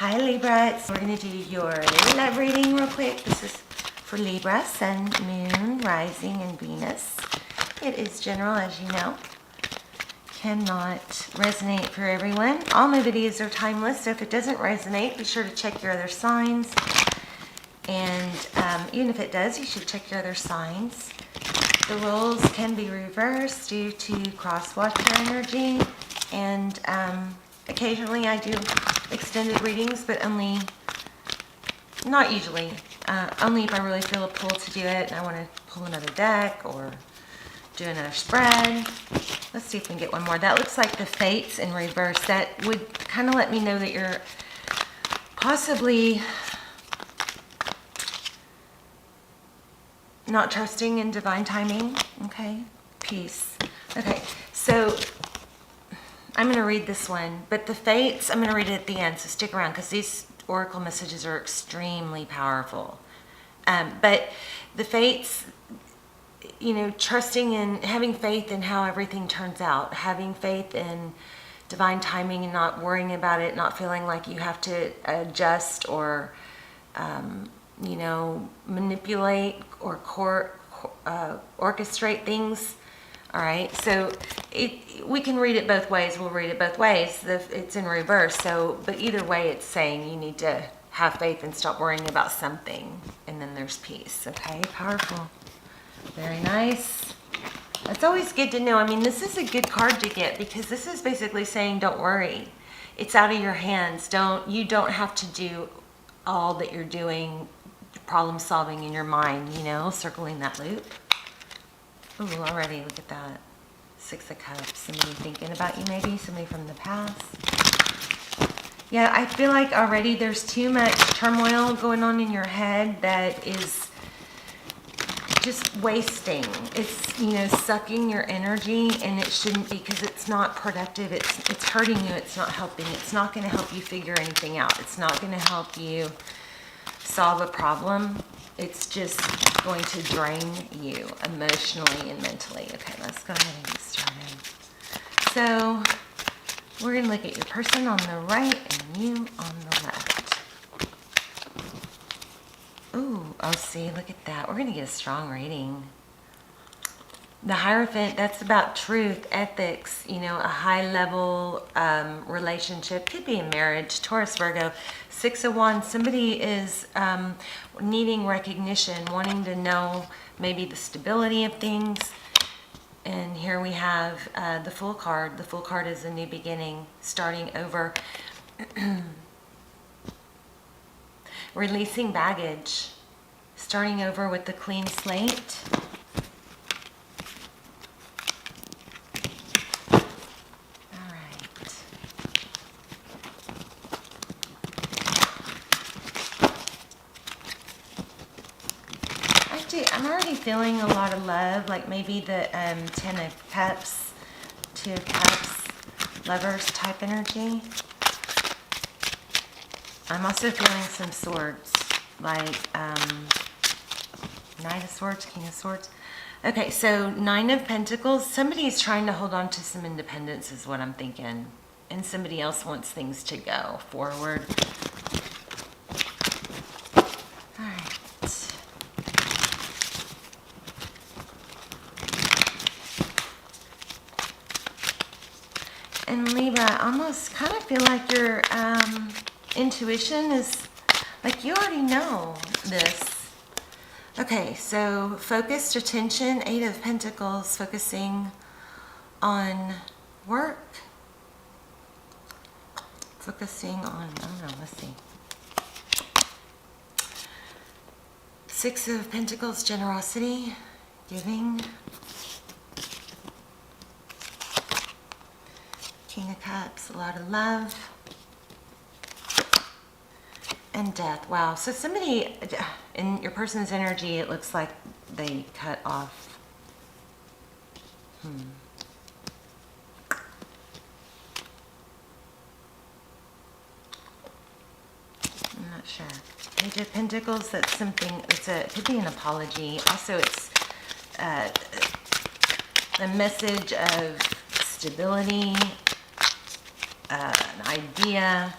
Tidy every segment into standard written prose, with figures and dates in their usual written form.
Hi Libra, we're going to do your love reading real quick. This is for Libra, Sun, Moon, Rising, and Venus. It is general, as you know. Cannot resonate for everyone. All my videos are timeless, so if it doesn't resonate, be sure to check your other signs. And even if it does, you should check your other signs. The roles can be reversed due to cross-watcher energy, and occasionally I do extended readings, but not usually, only if I really feel a pull to do it and I want to pull another deck or do another spread. Let's see if we can get one more. That looks like the Fates in reverse. That would kind of let me know that you're possibly not trusting in divine timing. Okay, peace. Okay, so I'm going to read this one, but the Fates, I'm going to read it at the end, so stick around because these oracle messages are extremely powerful. But the Fates, you know, trusting in, having faith in how everything turns out, having faith in divine timing and not worrying about it, not feeling like you have to adjust or, you know, manipulate or orchestrate things. All right, so we can read it both ways. We'll read it both ways. It's in reverse, so, but either way it's saying you need to have faith and stop worrying about something. And then there's peace, okay? Powerful. Very nice. That's always good to know. I mean, this is a good card to get because this is basically saying don't worry. It's out of your hands. You don't have to do all that you're doing, problem solving in your mind, you know, circling that loop. Ooh, already, look at that. 6 of Cups. Somebody thinking about you maybe, somebody from the past. Yeah, I feel like already there's too much turmoil going on in your head that is just wasting. It's, you know, sucking your energy, and it shouldn't be because it's not productive. It's hurting you. It's not helping. It's not going to help you figure anything out. It's not going to help you solve a problem. It's just going to drain you emotionally and mentally. Okay, let's go ahead and get started. So we're going to look at your person on the right and you on the left. Ooh, oh, see, look at that. We're going to get a strong reading. The Hierophant, that's about truth, ethics, you know, a high-level relationship. Could be a marriage. Taurus, Virgo. 6 of Wands, somebody is needing recognition, wanting to know maybe the stability of things. And here we have the Fool card. The Fool card is a new beginning, starting over. Releasing baggage, starting over with the clean slate. I'm already feeling a lot of love, like maybe the 10 of Cups, 2 of Cups, Lovers type energy. I'm also feeling some swords, like Knight of Swords, King of Swords. Okay, so 9 of Pentacles. Somebody's trying to hold on to some independence is what I'm thinking. And somebody else wants things to go forward. And Libra, I almost kind of feel like your intuition is like you already know this. Okay, so focused attention, 8 of Pentacles, focusing on work. Focusing on, I don't know, let's see. 6 of Pentacles, generosity, giving. King of Cups, a lot of love. And death. Wow. So somebody in your person's energy, it looks like they cut off. I'm not sure. Page of Pentacles, that's something, it could be an apology. Also, it's a message of stability, an idea,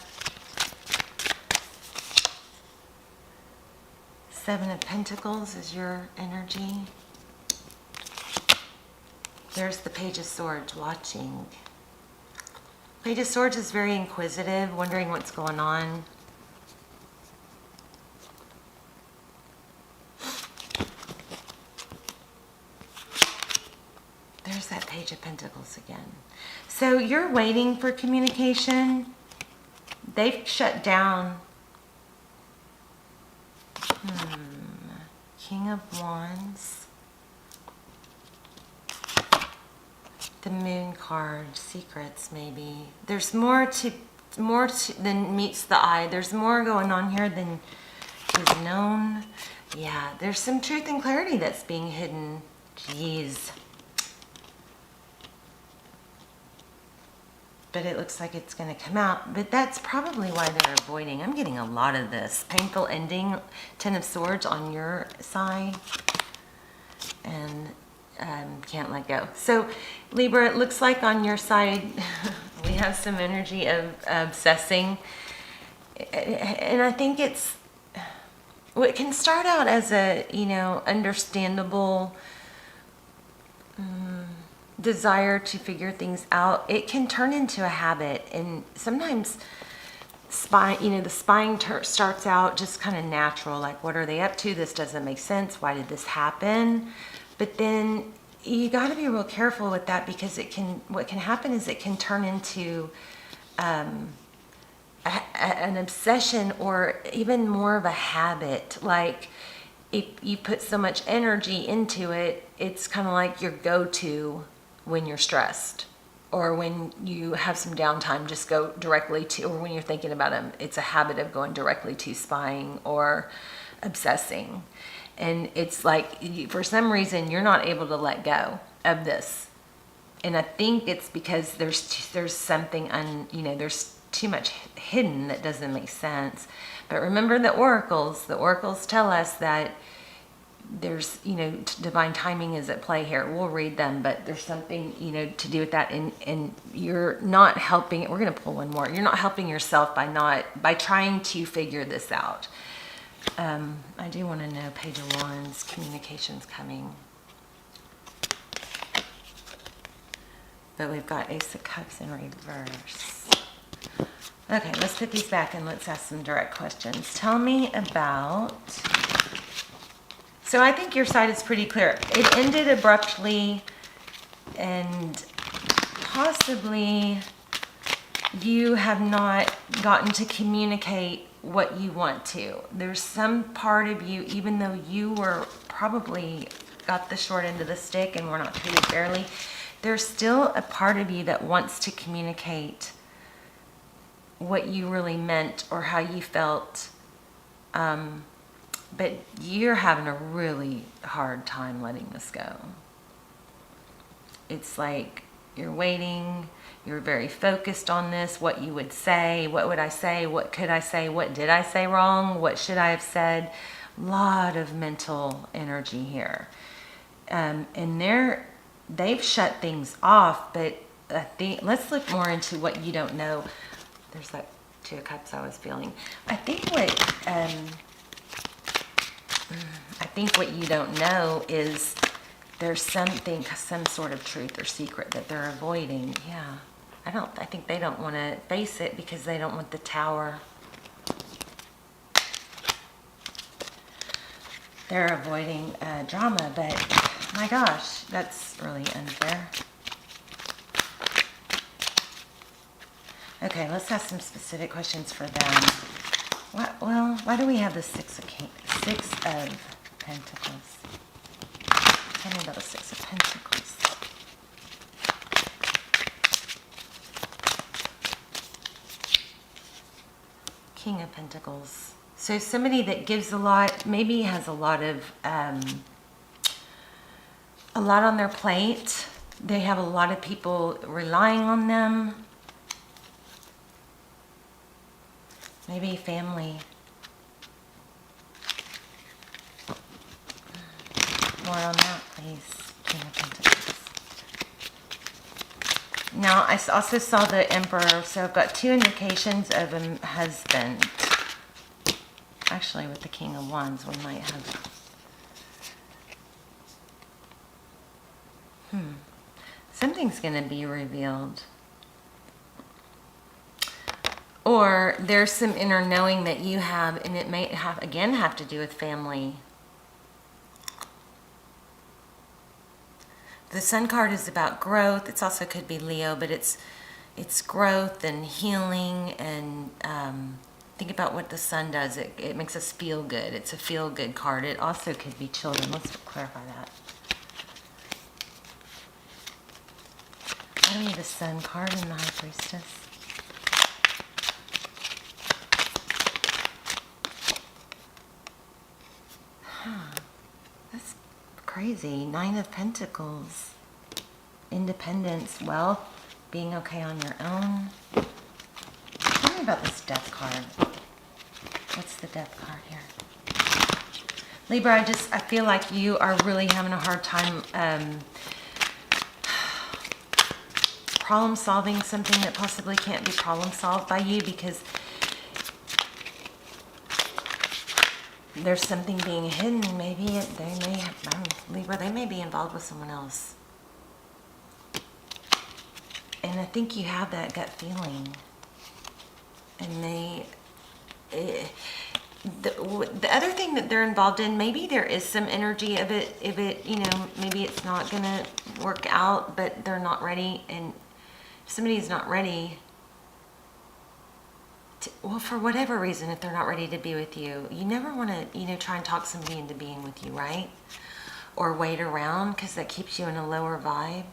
Seven of Pentacles is your energy. There's the Page of Swords watching. Page of Swords is very inquisitive, wondering what's going on. There's that Page of Pentacles again. So you're waiting for communication. They've shut down. King of Wands. The Moon card, secrets maybe. There's more than meets the eye. There's more going on here than is known. Yeah, there's some truth and clarity that's being hidden. Jeez. But it looks like it's going to come out. But that's probably why they're avoiding. I'm getting a lot of this. Painful ending, Ten of Swords on your side. And can't let go. So Libra, it looks like on your side we have some energy of obsessing. And I think it's, well, it can start out as a, understandable desire to figure things out. It can turn into a habit, and sometimes the spying starts out just kind of natural, like what are they up to, this doesn't make sense, why did this happen? But then you got to be real careful with that, because what can happen is it can turn into an obsession, or even more of a habit. Like if you put so much energy into it, it's kind of like your go-to when you're stressed, or when you have some downtime, just go directly to, or when you're thinking about them, it's a habit of going directly to spying or obsessing. And it's like, for some reason, you're not able to let go of this. And I think it's because there's something, there's too much hidden that doesn't make sense. But remember the oracles tell us that there's, divine timing is at play here. We'll read them, but there's something, to do with that. And you're not helping, we're going to pull one more. You're not helping yourself by trying to figure this out. I do want to know, Page of Wands, communications coming. But we've got Ace of Cups in reverse. Okay, let's put these back and let's ask some direct questions. Tell me about... So I think your side is pretty clear. It ended abruptly, and possibly you have not gotten to communicate what you want to. There's some part of you, even though you were probably got the short end of the stick and were not treated fairly, there's still a part of you that wants to communicate what you really meant or how you felt. But you're having a really hard time letting this go. It's like you're waiting. You're very focused on this, what you would say, what would I say, what could I say, what did I say wrong, what should I have said. A lot of mental energy here. And they've shut things off, but I think, let's look more into what you don't know. There's that Two of Cups I was feeling. I think what you don't know is there's some sort of truth or secret that they're avoiding. Yeah. I think they don't want to face it because they don't want the Tower. They're avoiding drama, but my gosh, that's really unfair. Okay, let's ask some specific questions for them. Why do we have the Six of Pentacles? Tell me about the Six of Pentacles. King of Pentacles. So somebody that gives a lot, maybe has a lot on their plate. They have a lot of people relying on them. Maybe family. More on that, please. King of Pentacles. Now, I also saw the Emperor, so I've got two indications of a husband. Actually, with the King of Wands, we might have... Something's going to be revealed. Or there's some inner knowing that you have, and it may have, again, have to do with family. The Sun card is about growth. It also could be Leo, but it's growth and healing, and think about what the Sun does. It makes us feel good. It's a feel-good card. It also could be children. Let's clarify that. I need a Sun card in the High Priestess. That's crazy. 9 of Pentacles. Independence, wealth, being okay on your own. Tell me about this Death card. What's the Death card here? Libra, I feel like you are really having a hard time problem solving something that possibly can't be problem solved by you, because there's something being hidden. Maybe Libra, they may be involved with someone else. And I think you have that gut feeling. And the other thing that they're involved in, maybe there is some energy of it, maybe it's not going to work out, but they're not ready. And if somebody's not ready, well, for whatever reason, if they're not ready to be with you, you never want to, try and talk somebody into being with you, right? Or wait around, because that keeps you in a lower vibe.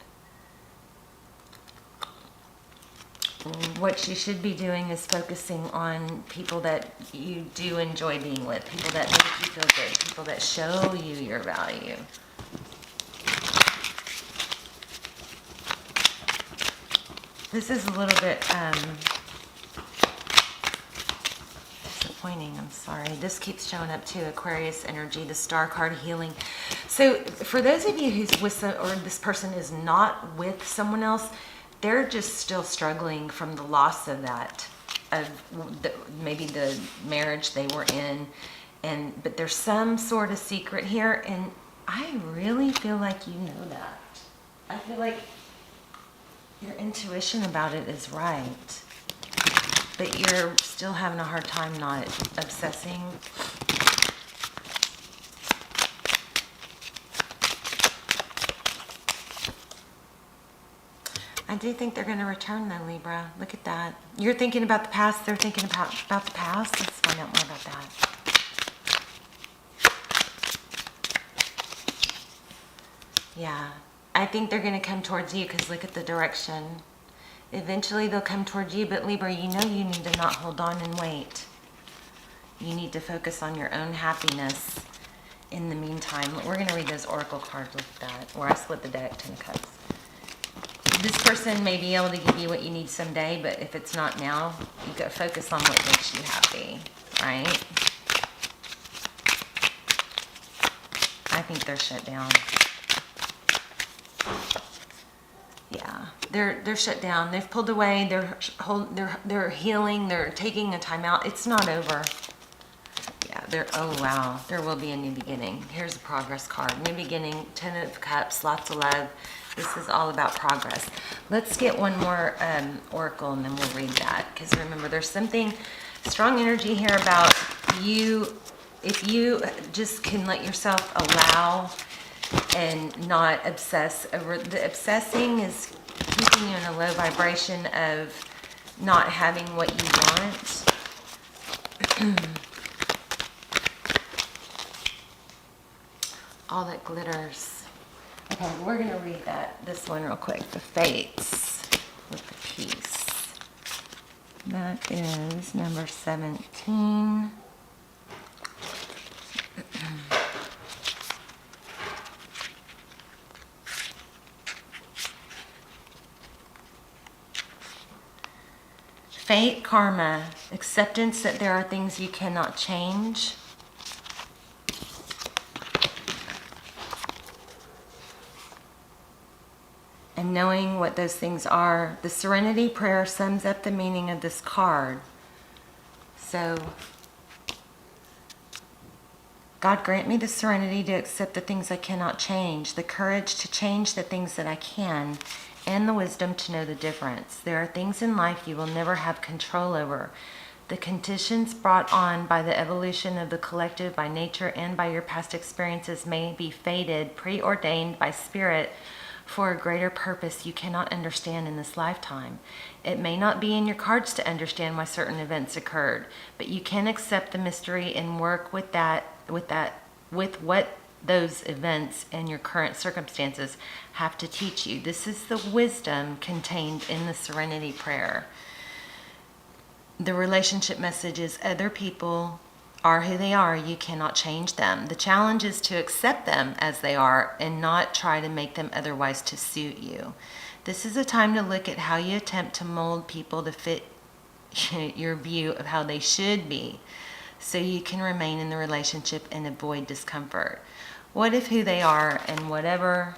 What you should be doing is focusing on people that you do enjoy being with, people that make you feel good, people that show you your value. This is a little bit disappointing. I'm sorry. This keeps showing up too. Aquarius energy, the Star card, healing. So for those of you who's with or this person is not with someone else, they're just still struggling from the loss of that, maybe the marriage they were in, but there's some sort of secret here, and I really feel like you know that. I feel like your intuition about it is right, but you're still having a hard time not obsessing. I do think they're going to return though, Libra. Look at that. You're thinking about the past. They're thinking about the past. Let's find out more about that. Yeah. I think they're going to come towards you, because look at the direction. Eventually they'll come towards you, but Libra, you need to not hold on and wait. You need to focus on your own happiness in the meantime. We're going to read those oracle cards with that, where I split the deck, 10 of Cups. This person may be able to give you what you need someday, but if it's not now, you got to focus on what makes you happy, right? I think they're shut down. Yeah, they're shut down. They've pulled away. They're healing. They're taking a time out. It's not over. Yeah, oh wow, there will be a new beginning. Here's a progress card. New beginning, 10 of Cups, lots of love. This is all about progress. Let's get one more oracle, and then we'll read that. Because remember, there's something strong energy here about you. If you just can let yourself allow and not obsess over, the obsessing is keeping you in a low vibration of not having what you want. All that glitters. Okay, we're going to read this one real quick. The Fates with the Peace. That is number 17. Fate, karma, acceptance that there are things you cannot change. And knowing what those things are. The Serenity Prayer sums up the meaning of this card. So God, grant me the serenity to accept the things I cannot change, the courage to change the things that I can, and the wisdom to know the difference. There are things in life you will never have control over. The conditions brought on by the evolution of the collective, by nature, and by your past experiences may be fated, preordained by spirit for a greater purpose you cannot understand in this lifetime. It may not be in your cards to understand why certain events occurred, but you can accept the mystery and work with what those events and your current circumstances have to teach you. This is the wisdom contained in the Serenity Prayer. The relationship message is other people are who they are. You cannot change them. The challenge is to accept them as they are and not try to make them otherwise to suit you. This is a time to look at how you attempt to mold people to fit your view of how they should be, so you can remain in the relationship and avoid discomfort. What if who they are and whatever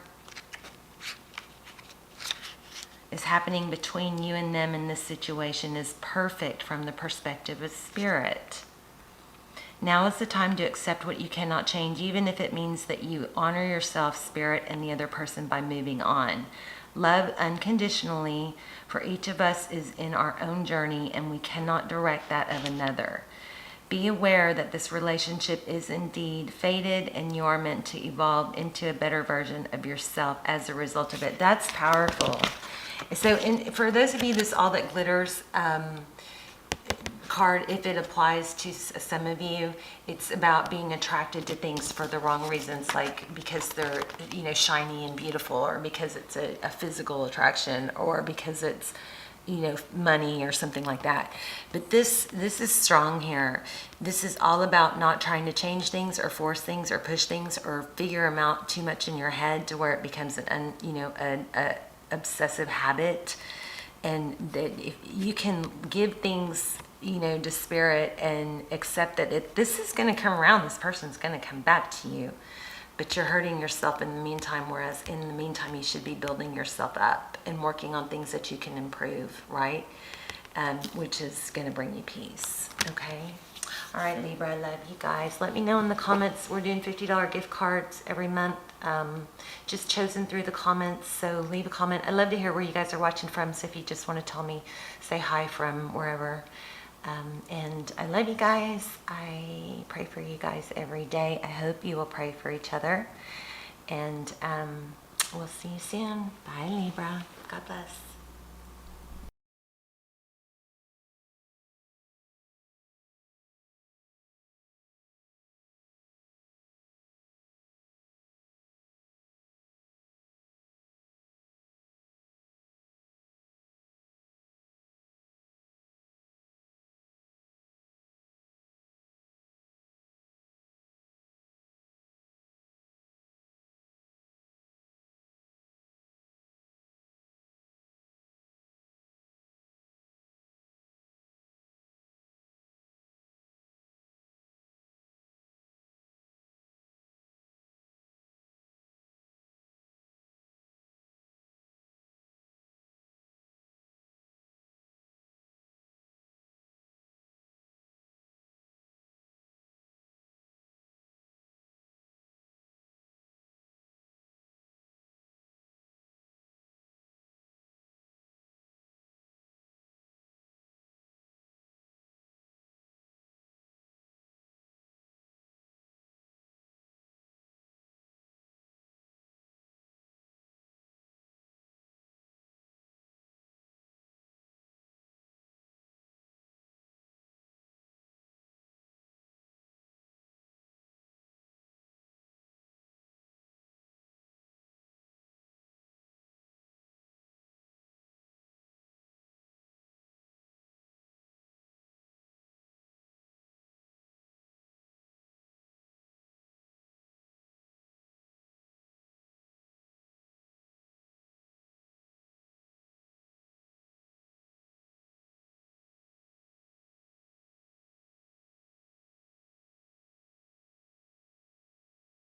is happening between you and them in this situation is perfect from the perspective of spirit? Now is the time to accept what you cannot change, even if it means that you honor yourself, spirit, and the other person by moving on. Love unconditionally for each of us is in our own journey, and we cannot direct that of another. Be aware that this relationship is indeed fated, and you are meant to evolve into a better version of yourself as a result of it. That's powerful. So for those of you, this All That Glitters card, if it applies to some of you, it's about being attracted to things for the wrong reasons, like because they're, shiny and beautiful, or because it's a physical attraction, or because it's, money or something like that. But this is strong here. This is all about not trying to change things or force things or push things or figure them out too much in your head to where it becomes an obsessive habit. And that if you can give things to spirit and accept that this is going to come around, this person's going to come back to you, but you're hurting yourself in the meantime, whereas in the meantime you should be building yourself up and working on things that you can improve, right? Which is going to bring you peace. Okay. All right, Libra, I love you guys. Let me know in the comments. We're doing $50 gift cards every month, just chosen through the comments. So leave a comment. I love to hear where you guys are watching from. So if you just want to tell me, say hi from wherever. And I love you guys. I pray for you guys every day. I hope you will pray for each other. And we'll see you soon. Bye, Libra. God bless.